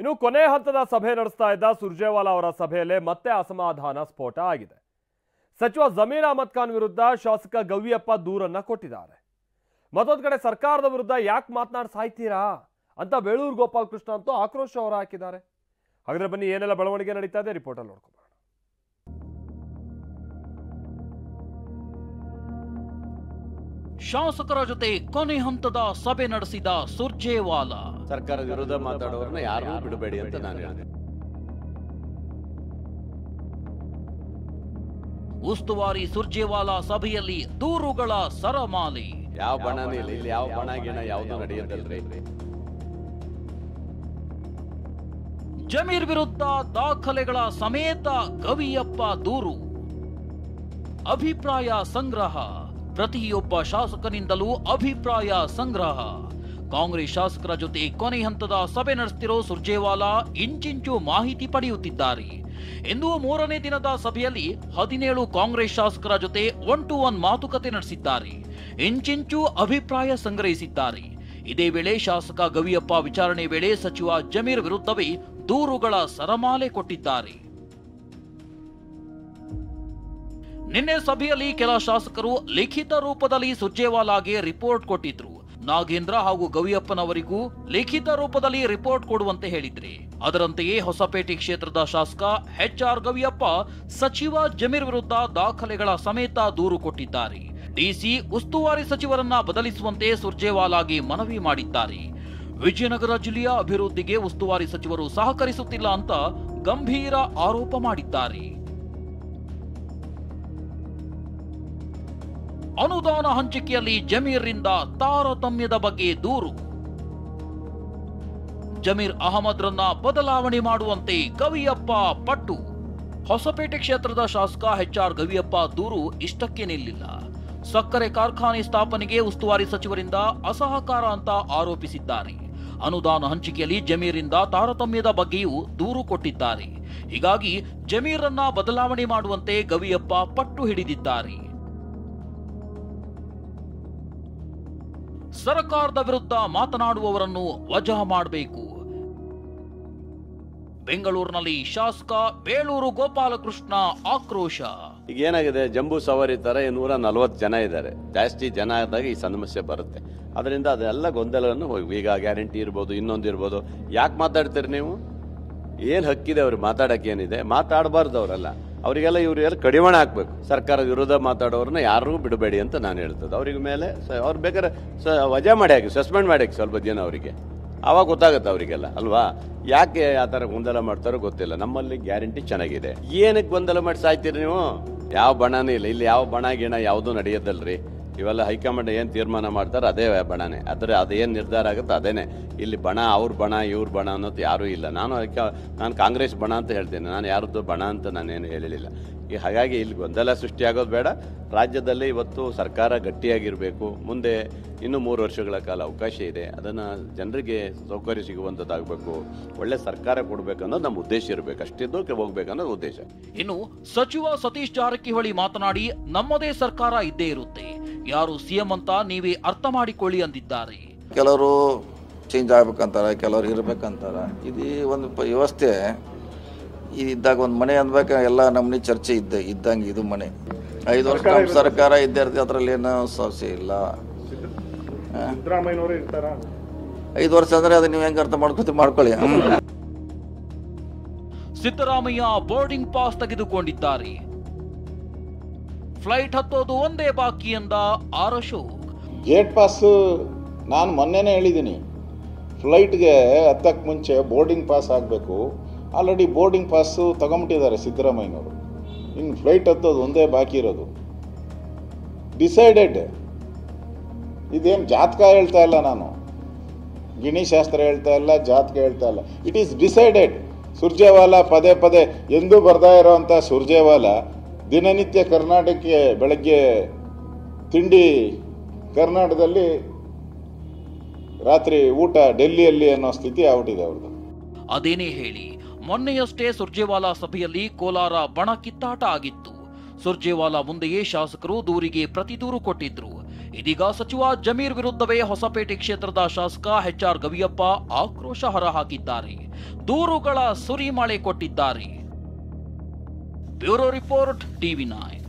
ಇನ್ನು ಕೊನೆ ಹಂತದ ಸಭೆ ನಡೆಸ್ತಾ ಇದ್ದ ಸುರ್ಜೇವಾಲಾ ಅವರ ಸಭೆಯಲ್ಲೇ ಮತ್ತೆ ಅಸಮಾಧಾನ ಸ್ಫೋಟ ಆಗಿದೆ. ಸಚಿವ ಜಮೀರ್ ಅಹಮದ್ ಖಾನ್ ವಿರುದ್ಧ ಶಾಸಕ ಗವಿಯಪ್ಪ ದೂರನ್ನ ಕೊಟ್ಟಿದ್ದಾರೆ. ಮತ್ತೊಂದು ಕಡೆ ಸರ್ಕಾರದ ವಿರುದ್ಧ ಯಾಕೆ ಮಾತನಾಡಿ ಸಾಯ್ತೀರಾ ಅಂತ ಬೇಳೂರು ಗೋಪಾಲಕೃಷ್ಣ ಅಂತೂ ಆಕ್ರೋಶ ಹೊರ ಹಾಕಿದ್ದಾರೆ. ಹಾಗಾದ್ರೆ ಬನ್ನಿ ಏನೆಲ್ಲ ಬೆಳವಣಿಗೆ ನಡೀತಾ ಇದೆ ರಿಪೋರ್ಟ್ ಅಲ್ಲಿ ನೋಡ್ಕೊಂಡು. ಶಾಸಕರ ಜೊತೆ ಕೊನೆ ಹಂತದ ಸಭೆ ನಡೆಸಿದ ಸುರ್ಜೇವಾಲಾ. ಸರ್ಕಾರದ ವಿರುದ್ಧ ಮಾತಾಡೋರನ್ನ ಯಾರು ಬಿಡಬೇಡಿ ಅಂತ ನಾನು ಹೇಳಿದೆ. ಉಸ್ತುವಾರಿ ಸುರ್ಜೇವಾಲಾ ಸಭೆಯಲ್ಲಿ ದೂರುಗಳ ಸರಮಾಲೆ. ಯಾವ ಬಣನೇ ಇಲ್ಲ, ಇಲ್ಲಿ ಯಾವ ಬಣ ಗಿಣ ಯಾವುದು ನಡೆಯುತ್ತಲ್ರಿ. ಜಮೀರ್ ವಿರುದ್ಧ ದಾಖಲೆಗಳ ಸಮೇತ ಗವಿಯಪ್ಪ ದೂರು. ಅಭಿಪ್ರಾಯ ಸಂಗ್ರಹ. ಪ್ರತಿಯೊಬ್ಬ ಶಾಸಕನಿಂದಲೂ ಅಭಿಪ್ರಾಯ ಸಂಗ್ರಹ. ಕಾಂಗ್ರೆಸ್ ಶಾಸಕರ ಜೊತೆ ಕೊನೆ ಹಂತದ ಸಭೆ ನಡೆಸುತ್ತಿರೋ ಸುರ್ಜೇವಾಲಾ ಇಂಚಿಂಚು ಮಾಹಿತಿ ಪಡೆಯುತ್ತಿದ್ದಾರೆ. ಇಂದು 3ನೇ ದಿನದ ಸಭೆಯಲ್ಲಿ 17 ಕಾಂಗ್ರೆಸ್ ಶಾಸಕರ ಜೊತೆ 1-to-1 ಮಾತುಕತೆ ನಡೆಸಿದ್ದಾರೆ. ಇಂಚಿಂಚು ಅಭಿಪ್ರಾಯ ಸಂಗ್ರಹಿಸಿದ್ದಾರೆ. ಇದೇ ವೇಳೆ ಶಾಸಕ ಗವಿಯಪ್ಪ ವಿಚಾರಣೆ ವೇಳೆ ಸಚಿವ ಜಮೀರ್ ವಿರುದ್ಧವೇ ದೂರುಗಳ ಸರಮಾಲೆ ಕೊಟ್ಟಿದ್ದಾರೆ. ನಿನ್ನೆ ಸಭೆಯಲ್ಲಿ ಕೆಲ ಶಾಸಕರು ಲಿಖಿತ ರೂಪದಲ್ಲಿ ಸುರ್ಜೇವಾಲಾಗೆ ರಿಪೋರ್ಟ್ ಕೊಟ್ಟಿದ್ರು. ನಾಗೇಂದ್ರ ಹಾಗೂ ಗವಿಯಪ್ಪನವರಿಗೂ ಲಿಖಿತ ರೂಪದಲ್ಲಿ ರಿಪೋರ್ಟ್ ಕೊಡುವಂತೆ ಹೇಳಿದ್ರೆ. ಅದರಂತೆಯೇ ಹೊಸಪೇಟೆ ಕ್ಷೇತ್ರದ ಶಾಸಕ HR ಗವಿಯಪ್ಪ ಸಚಿವ ಜಮೀರ್ ವಿರುದ್ಧ ದಾಖಲೆಗಳ ಸಮೇತ ದೂರು ಕೊಟ್ಟಿದ್ದಾರೆ. ಡಿಸಿ ಉಸ್ತುವಾರಿ ಸಚಿವರನ್ನ ಬದಲಿಸುವಂತೆ ಸುರ್ಜೇವಾಲಾಗೆ ಮನವಿ ಮಾಡಿದ್ದಾರೆ. ವಿಜಯನಗರ ಜಿಲ್ಲೆಯ ಅಭಿವೃದ್ಧಿಗೆ ಉಸ್ತುವಾರಿ ಸಚಿವರು ಸಹಕರಿಸುತ್ತಿಲ್ಲ ಅಂತ ಗಂಭೀರ ಆರೋಪ ಮಾಡಿದ್ದಾರೆ. ಅನುದಾನ ಹಂಚಿಕೆಯಲ್ಲಿ ಜಮೀರ್ರಿಂದ ತಾರತಮ್ಯದ ಬಗ್ಗೆ ದೂರು. ಜಮೀರ್ ಅಹಮದ್ರನ್ನ ಬದಲಾವಣೆ ಮಾಡುವಂತೆ ಗವಿಯಪ್ಪ ಪಟ್ಟು. ಹೊಸಪೇಟೆ ಕ್ಷೇತ್ರದ ಶಾಸಕ HR ಗವಿಯಪ್ಪ ದೂರು ಇಷ್ಟಕ್ಕೆ ನಿಲ್ಲಿಲ್ಲ. ಸಕ್ಕರೆ ಕಾರ್ಖಾನೆ ಸ್ಥಾಪನೆಗೆ ಉಸ್ತುವಾರಿ ಸಚಿವರಿಂದ ಅಸಹಕಾರ ಅಂತ ಆರೋಪಿಸಿದ್ದಾರೆ. ಅನುದಾನ ಹಂಚಿಕೆಯಲ್ಲಿ ಜಮೀರಿಂದ ತಾರತಮ್ಯದ ಬಗ್ಗೆಯೂ ದೂರು ಕೊಟ್ಟಿದ್ದಾರೆ. ಹೀಗಾಗಿ ಜಮೀರನ್ನ ಬದಲಾವಣೆ ಮಾಡುವಂತೆ ಗವಿಯಪ್ಪ ಪಟ್ಟು ಹಿಡಿದಿದ್ದಾರೆ. ಸರ್ಕಾರದ ವಿರುದ್ಧ ಮಾತನಾಡುವವರನ್ನು ವಜಾ ಮಾಡಬೇಕು. ಬೆಂಗಳೂರಿನಲ್ಲಿ ಶಾಸಕ ಬೇಳೂರು ಗೋಪಾಲಕೃಷ್ಣ ಆಕ್ರೋಶ. ಈಗ ಏನಾಗಿದೆ, ಜಂಬೂ ಸವಾರಿ ತರ 140 ಜನ ಇದ್ದಾರೆ. ಜಾಸ್ತಿ ಜನ ಆದಾಗ ಈ ಸಮಸ್ಯೆ ಬರುತ್ತೆ. ಅದರಿಂದ ಅದೆಲ್ಲ ಗೊಂದಲವನ್ನು ಈಗ ಗ್ಯಾರಂಟಿ ಇರ್ಬೋದು, ಇನ್ನೊಂದಿರ್ಬೋದು. ಯಾಕೆ ಮಾತಾಡ್ತೀರಿ ನೀವು? ಏನ್ ಹಕ್ಕಿದೆ ಅವ್ರಿಗೆ ಮಾತಾಡಕ್ಕೆ? ಏನಿದೆ? ಮಾತಾಡಬಾರ್ದು ಅವರೆಲ್ಲ. ಅವರಿಗೆಲ್ಲ ಇವ್ರಿಗೆಲ್ಲ ಕಡಿವಾಣ ಹಾಕ್ಬೇಕು. ಸರ್ಕಾರದ ವಿರುದ್ಧ ಮಾತಾಡೋರನ್ನ ಯಾರೂ ಬಿಡಬೇಡಿ ಅಂತ ನಾನು ಹೇಳ್ತದೆ. ಅವ್ರಿಗೆ ಮೇಲೆ ಅವ್ರು ಬೇಕಾದ್ರೆ ವಜಾ ಮಾಡಿ ಹಾಕಿ, ಸಸ್ಪೆಂಡ್ ಮಾಡಿ ಹಾಕಿ ಸ್ವಲ್ಪ ದಿನ ಅವರಿಗೆ. ಆವಾಗ ಗೊತ್ತಾಗುತ್ತೆ ಅವರಿಗೆಲ್ಲ ಅಲ್ವಾ. ಯಾಕೆ ಆ ಥರ ಗೊಂದಲ ಮಾಡ್ತಾರೋ ಗೊತ್ತಿಲ್ಲ. ನಮ್ಮಲ್ಲಿ ಗ್ಯಾರಂಟಿ ಚೆನ್ನಾಗಿದೆ. ಏನಕ್ಕೆ ಗೊಂದಲ ಮಾಡಿ ಸಾಯ್ತೀರಿ ನೀವು? ಯಾವ ಬಣನೇ ಇಲ್ಲ, ಇಲ್ಲಿ ಯಾವ ಬಣ ಗಿಣ ಯಾವುದೂ ನಡೆಯೋದಲ್ರಿ. ಇವೆಲ್ಲ ಹೈಕಮಾಂಡ್ ಏನು ತೀರ್ಮಾನ ಮಾಡ್ತಾರೆ ಅದೇ ಬಣನೇ. ಆದರೆ ಅದೇನು ನಿರ್ಧಾರ ಆಗುತ್ತೆ ಅದೇನೆ. ಇಲ್ಲಿ ಬಣ ಅವ್ರ ಬಣ ಇವ್ರ ಬಣ ಅನ್ನೋದು ಯಾರೂ ಇಲ್ಲ. ನಾನು ಕಾಂಗ್ರೆಸ್ ಬಣ ಅಂತ ಹೇಳ್ತೇನೆ. ನಾನು ಯಾರದ್ದು ಬಣ ಅಂತ ನಾನೇನು ಹೇಳಿಲ್ಲ. ಹಾಗಾಗಿ ಇಲ್ಲಿ ಗೊಂದಲ ಸೃಷ್ಟಿಯಾಗೋದು ಬೇಡ. ರಾಜ್ಯದಲ್ಲಿ ಇವತ್ತು ಸರ್ಕಾರ ಗಟ್ಟಿಯಾಗಿರಬೇಕು. ಮುಂದೆ ಇನ್ನೂ 3 ವರ್ಷಗಳ ಕಾಲ ಅವಕಾಶ ಇದೆ. ಅದನ್ನು ಜನರಿಗೆ ಸೌಕರ್ಯ ಸಿಗುವಂಥದ್ದಾಗಬೇಕು. ಒಳ್ಳೆ ಸರ್ಕಾರ ಕೊಡಬೇಕು ಅನ್ನೋದು ನಮ್ಮ ಉದ್ದೇಶ ಇರಬೇಕು. ಅಷ್ಟಿದ್ದು ಹೋಗ್ಬೇಕನ್ನೋದು ಉದ್ದೇಶ. ಇನ್ನು ಸಚಿವ ಸತೀಶ್ ಜಾರಕಿಹೊಳಿ ಮಾತನಾಡಿ, ನಮ್ಮದೇ ಸರ್ಕಾರ ಇದ್ದೇ ಇರುತ್ತೆ, ಯಾರು ಸಿಎಂ ಅಂತ ನೀವೇ ಅರ್ಥ ಮಾಡಿಕೊಳ್ಳಿ ಅಂದಿದ್ದಾರೆ. ಕೆಲವರು ಚೇಂಜ್ ಆಗ್ಬೇಕಂತಾರ, ಕೆಲವರು ಇರ್ಬೇಕಂತಾರ. ಇದು ಒಂದು ವ್ಯವಸ್ಥೆ ಇದ್ದಾಗ ಒಂದು ಮನೆ ಅಂದ್ಬೇಕು, ಎಲ್ಲ ನಮ್ಮನೆ ಚರ್ಚೆ ಇದ್ದಂಗೆ ಇದು ಮನೆ. 5 ವರ್ಷ ನಮ್ಮ ಸರ್ಕಾರ ಇದ್ದೇ ಇರ್ತದೆ, ಅದರಲ್ಲಿ ಏನೋ ಸಮಸ್ಯೆ ಇಲ್ಲ. 5 ವರ್ಷ ಅಂದ್ರೆ ಅದು ನೀವು ಹೆಂಗೆ ಅರ್ಥ ಮಾಡ್ಕೊಳ್ಳಿ. ಸಿದ್ದರಾಮಯ್ಯ ಬೋರ್ಡಿಂಗ್ ಪಾಸ್ ತೆಗೆದುಕೊಂಡಿದ್ದಾರೆ. ಫ್ಲೈಟ್ ಹತ್ತೋದು ಒಂದೇ ಬಾಕಿ ಎಂದ ಆರ್ ಅಶೋಕ್. ಗೇಟ್ ಪಾಸ್ ನಾನು ಮೊನ್ನೆನೇ ಹೇಳಿದ್ದೀನಿ. ಫ್ಲೈಟ್ಗೆ ಹತ್ತಕ್ಕೆ ಮುಂಚೆ ಬೋರ್ಡಿಂಗ್ ಪಾಸ್ ಆಗಬೇಕು. ಆಲ್ರೆಡಿ ಬೋರ್ಡಿಂಗ್ ಪಾಸು ತಗೊಂಬಿಟ್ಟಿದ್ದಾರೆ ಸಿದ್ದರಾಮಯ್ಯನವರು. ಇನ್ನು ಫ್ಲೈಟ್ ಹತ್ತೋದು ಒಂದೇ ಬಾಕಿ ಇರೋದು. ಡಿಸೈಡೆಡ್. ಇದೇನು ಜಾತಕ ಹೇಳ್ತಾ ಇಲ್ಲ ನಾನು, ಗಿಣಿಶಾಸ್ತ್ರ ಹೇಳ್ತಾ ಇಲ್ಲ, ಜಾತಕ ಹೇಳ್ತಾ ಇಲ್ಲ. It is decided. ಸುರ್ಜೇವಾಲಾ ಪದೇ ಪದೇ ಎಂದೂ ಬರ್ತಾ ಇರೋವಂಥ ಸುರ್ಜೇವಾಲಾ ದಿನನಿತ್ಯ ಕರ್ನಾಟಕಕ್ಕೆ ಬೆಳಗ್ಗೆ ತಿಂಡಿ ಕರ್ನಾಟಕದಲ್ಲಿ, ರಾತ್ರಿ ಊಟ ಡೆಲ್ಲಿಯಲ್ಲಿ ಅನ್ನೋ ಸ್ಥಿತಿ ಆಗ್ಬಿಟ್ಟಿದೆ ಅವ್ರದ್ದು. ಅದೇನೇ ಹೇಳಿ, ಮೊನ್ನೆಯಷ್ಟೇ ಸುರ್ಜೇವಾಲಾ ಸಭೆಯಲ್ಲಿ ಕೋಲಾರ ಬಣ ಕಿತ್ತಾಟ ಆಗಿತ್ತು. ಸುರ್ಜೇವಾಲಾ ಮುಂದೆಯೇ ಶಾಸಕರು ದೂರಿಗೆ ಪ್ರತಿದೂರು ಕೊಟ್ಟಿದ್ರು. ಇದೀಗ ಸಚಿವ ಜಮೀರ್ ವಿರುದ್ಧವೇ ಹೊಸಪೇಟೆ ಕ್ಷೇತ್ರದ ಶಾಸಕ HR ಗವಿಯಪ್ಪ ಆಕ್ರೋಶ ಹೊರಹಾಕಿದ್ದಾರೆ. ದೂರುಗಳ ಸುರಿಮಳೆ ಕೊಟ್ಟಿದ್ದಾರೆ. Bureau report, TV9.